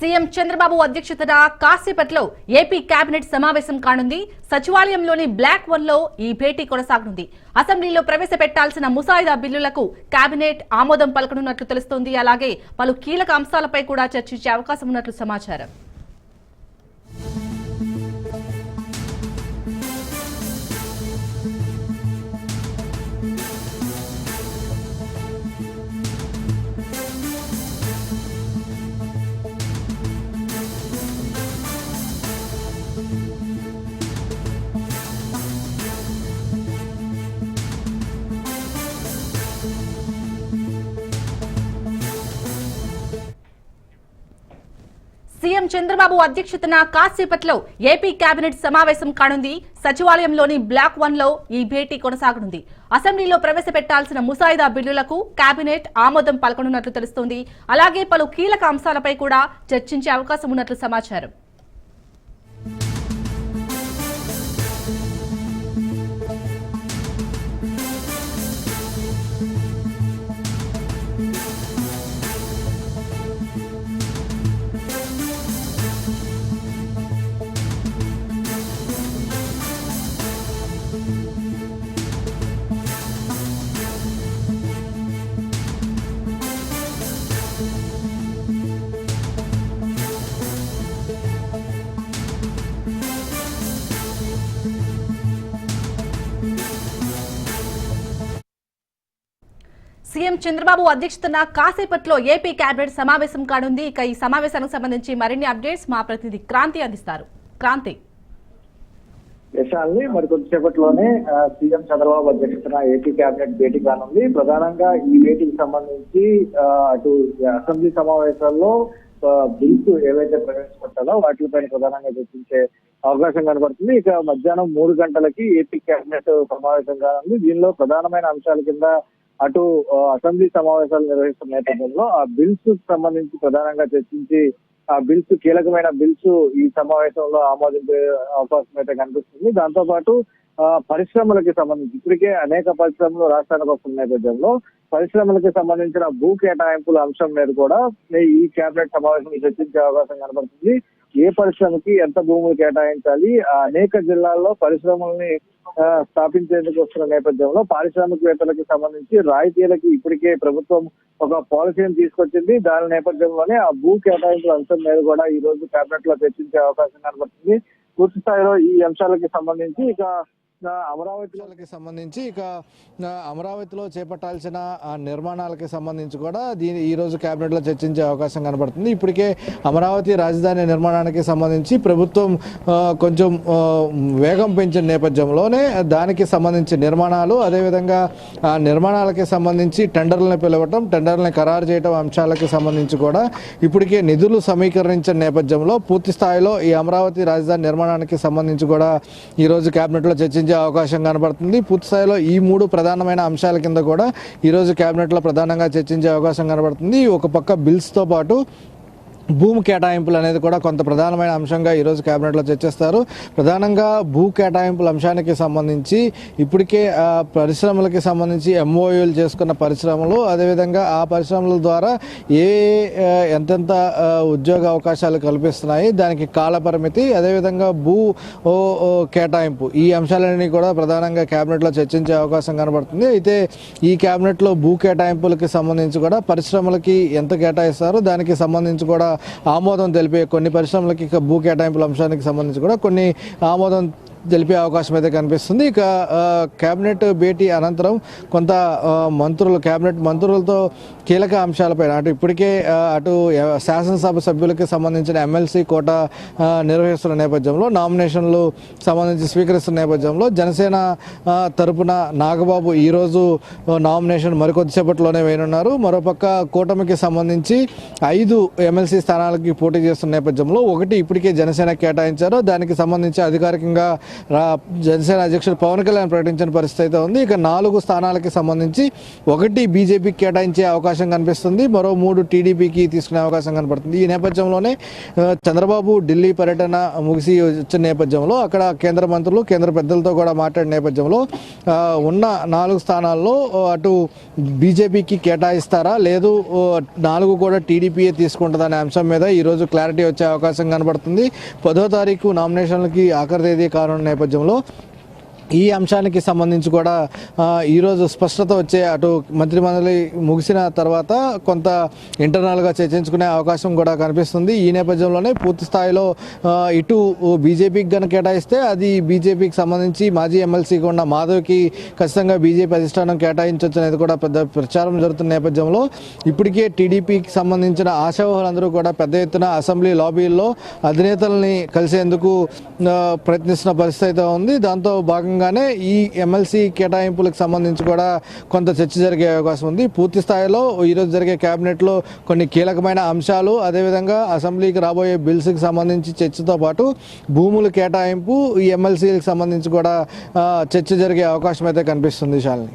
CM Chandrababu అధ్యక్షతన కాసేపట్లో AP cabinet సమావేశం కానుంది. సచివాలయంలోని బ్లాక్ 1 లో ఈ భేటీ కొనసాగనుంది. అసెంబ్లీలో ప్రవేశపెట్టాల్సిన ముసాయిదా బిల్లులకు కేబినెట్ ఆమోదం పలకనున్నట్లు తెలుస్తోంది. అలాగే పలు కీలక అంశాలపై కూడా చర్చించే అవకాశం ఉన్నట్లు సమాచారం. సీఎం చంద్రబాబు అధ్యక్షతన కాసేపట్లో ఏపీ కేబినెట్ సమావేశం కానుంది. సచివాలయంలోని బ్లాక్ 1 లో ఈ భేటీ కొనసాగనుంది. అసెంబ్లీలో ప్రవేశపెట్టాల్సిన ముసాయిదా బిల్లులకు కేబినెట్ ఆమోదం పలకనున్నట్లు తెలుస్తోంది. అలాగే పలు కీలక అంశాలపై కూడా చర్చించే అవకాశం ఉన్నట్లు సమాచారం. సీఎం చంద్రబాబు అధ్యక్షతన కాసేపట్లో ఏపీ కేబినెట్ సమావేశం కానుంది. ఇక ఈ సమావేశానికి సంబంధించి మరిన్ని అప్డేట్స్ మా ప్రతినిధి క్రాంతి అందిస్తారు. క్రాంతి. యశాల్ని మరి కొద్దిసేపట్లోనే సీఎం చంద్రబాబు అధ్యక్షతన ఏపీ కేబినెట్ భేటీ కానుంది. ప్రధానంగా ఈ భేటీకి సంబంధించి అటు అసెంబ్లీ సమావేశాల్లో బిల్స్ ఏవైతే ప్రవేశపెట్టాలో వాటిపైన ప్రధానంగా చర్చించే అవకాశం కనబడుతుంది. ఇక మధ్యాహ్నం 3 గంటలకి ఏపీ కేబినెట్ సమావేశం కానుంది. దీనిలో ప్రధానమైన అంశాల కింద అటు అసెంబ్లీ సమావేశాలు నిర్వహిస్తున్న నేపథ్యంలో ఆ బిల్స్ సంబంధించి ప్రధానంగా చర్చించి ఆ బిల్స్ కీలకమైన బిల్స్ ఈ సమావేశంలో ఆమోదించే అవకాశం అయితే కనిపిస్తుంది. దాంతో పాటు పరిశ్రమలకి సంబంధించి ఇప్పటికే అనేక పరిశ్రమలు రాష్ట్రానికి వస్తున్న నేపథ్యంలో పరిశ్రమలకి సంబంధించిన భూ కేటాయింపుల అంశం మీద కూడా ఈ కేబినెట్ సమావేశంలో చర్చించే అవకాశం కనబడుతుంది. ఏ పరిశ్రమకి ఎంత భూములు కేటాయించాలి, అనేక జిల్లాల్లో పరిశ్రమల్ని స్థాపించేందుకు వస్తున్న నేపథ్యంలో పారిశ్రామికవేత్తలకు సంబంధించి రాయితీలకి ఇప్పటికే ప్రభుత్వం ఒక పాలసీని తీసుకొచ్చింది. దాని నేపథ్యంలోనే ఆ భూ కేటాయింపుల అంశం మీద కూడా ఈ రోజు కేబినెట్ లో చర్చించే అవకాశం కనబడుతుంది. పూర్తి స్థాయిలో ఈ అంశాలకి సంబంధించి అమరావతిలో చేపట్టాల్సిన నిర్మాణాలకి సంబంధించి కూడా ఈ రోజు కేబినెట్ లో చర్చించే అవకాశం కనబడుతుంది. ఇప్పటికే అమరావతి రాజధాని నిర్మాణానికి సంబంధించి ప్రభుత్వం కొంచెం వేగం పెంచిన నేపథ్యంలోనే దానికి సంబంధించి నిర్మాణాలు, అదేవిధంగా నిర్మాణాలకి సంబంధించి టెండర్లను పిలవటం, టెండర్లను ఖరారు చేయడం అంశాలకి సంబంధించి కూడా ఇప్పటికే నిధులు సమీకరించిన నేపథ్యంలో పూర్తి స్థాయిలో ఈ అమరావతి రాజధాని నిర్మాణానికి సంబంధించి కూడా ఈ రోజు కేబినెట్ లో చర్చించే అవకాశం కనబడుతుంది. పూర్తి స్థాయిలో ఈ 3 ప్రధానమైన అంశాల కింద కూడా ఈ రోజు కేబినెట్ లో ప్రధానంగా చర్చించే అవకాశం కనబడుతుంది. ఒక పక్క బిల్స్ తో పాటు భూమి కేటాయింపులు అనేది కూడా కొంత ప్రధానమైన అంశంగా ఈరోజు కేబినెట్లో చర్చిస్తారు. ప్రధానంగా భూ కేటాయింపుల అంశానికి సంబంధించి ఇప్పటికే పరిశ్రమలకి సంబంధించి ఎంఓయూలు చేసుకున్న పరిశ్రమలు, అదేవిధంగా ఆ పరిశ్రమల ద్వారా ఎంతెంత ఉద్యోగ అవకాశాలు కల్పిస్తున్నాయి, దానికి కాల పరిమితి, అదేవిధంగా భూ కేటాయింపు, ఈ అంశాలన్నీ కూడా ప్రధానంగా కేబినెట్లో చర్చించే అవకాశం కనబడుతుంది. అయితే ఈ కేబినెట్లో భూ కేటాయింపులకి సంబంధించి కూడా పరిశ్రమలకి ఎంత కేటాయిస్తారో దానికి సంబంధించి కూడా ఆమోదం తెలిపే కొన్ని పరిశ్రమలకి భూ కేటాయింపుల అంశానికి సంబంధించి కూడా కొన్ని ఆమోదం తెలిపే అవకాశం అయితే కనిపిస్తుంది. ఇక కేబినెట్ భేటీ అనంతరం కొంత కేబినెట్ మంత్రులతో కీలక అంశాలపై ఇప్పటికే అటు శాసనసభ సభ్యులకి సంబంధించిన ఎమ్మెల్సీ కోట నిర్వహిస్తున్న నేపథ్యంలో, నామినేషన్లు సంబంధించి స్వీకరిస్తున్న నేపథ్యంలో జనసేన తరపున నాగబాబు ఈరోజు నామినేషన్ మరికొద్దిసేపట్లోనే వేయనున్నారు. మరోపక్క కూటమికి సంబంధించి 5 ఎమ్మెల్సీ స్థానాలకి పోటీ చేస్తున్న నేపథ్యంలో 1 ఇప్పటికే జనసేన కేటాయించారు. దానికి సంబంధించి అధికారికంగా జనసేన అధ్యక్షుడు పవన్ కళ్యాణ్ ప్రకటించిన పరిస్థితి అయితే ఉంది. ఇక 4 స్థానాలకి సంబంధించి 1 బీజేపీకి కేటాయించే అవకాశం కనిపిస్తుంది, మరో 3 టీడీపీకి తీసుకునే అవకాశం కనపడుతుంది. ఈ నేపథ్యంలోనే చంద్రబాబు ఢిల్లీ పర్యటన ముగిసి వచ్చిన నేపథ్యంలో అక్కడ కేంద్ర మంత్రులు కేంద్ర పెద్దలతో కూడా మాట్లాడిన నేపథ్యంలో ఉన్న 4 స్థానాల్లో అటు బీజేపీకి కేటాయిస్తారా లేదు 4 కూడా టీడీపీయే తీసుకుంటుందనే అంశం మీద ఈరోజు క్లారిటీ వచ్చే అవకాశం కనబడుతుంది. 10వ తారీఖు నామినేషన్లకి ఆఖరి తేదీ కానున్న నేపథ్యంలో ఈ అంశానికి సంబంధించి కూడా ఈరోజు స్పష్టత వచ్చే అటు మంత్రిమండలి ముగిసిన తర్వాత కొంత ఇంటర్నల్గా చర్చించుకునే అవకాశం కూడా కనిపిస్తుంది. ఈ నేపథ్యంలోనే పూర్తి స్థాయిలో ఇటు బీజేపీకి కనుక కేటాయిస్తే అది బీజేపీకి సంబంధించి మాజీ ఎమ్మెల్సీ ఉన్న మాధవ్కి ఖచ్చితంగా బీజేపీ అధిష్టానం కేటాయించవచ్చు అనేది కూడా పెద్ద ప్రచారం జరుగుతున్న నేపథ్యంలో ఇప్పటికే టీడీపీకి సంబంధించిన ఆశావాహులందరూ కూడా పెద్ద ఎత్తున అసెంబ్లీ లాబీల్లో అధినేతల్ని కలిసేందుకు ప్రయత్నిస్తున్న పరిస్థితి అయితే ఉంది. దాంతో భాగంగా ఈ ఎమ్మెల్సీ కేటాయింపులకు సంబంధించి కూడా కొంత చర్చ జరిగే అవకాశం ఉంది. పూర్తి స్థాయిలో ఈరోజు జరిగే కేబినెట్లో కొన్ని కీలకమైన అంశాలు, అదేవిధంగా అసెంబ్లీకి రాబోయే బిల్స్కి సంబంధించి చర్చతో పాటు భూముల కేటాయింపు, ఈ ఎమ్మెల్సీలకు సంబంధించి కూడా చర్చ జరిగే అవకాశం అయితే కనిపిస్తుంది. శాలిని.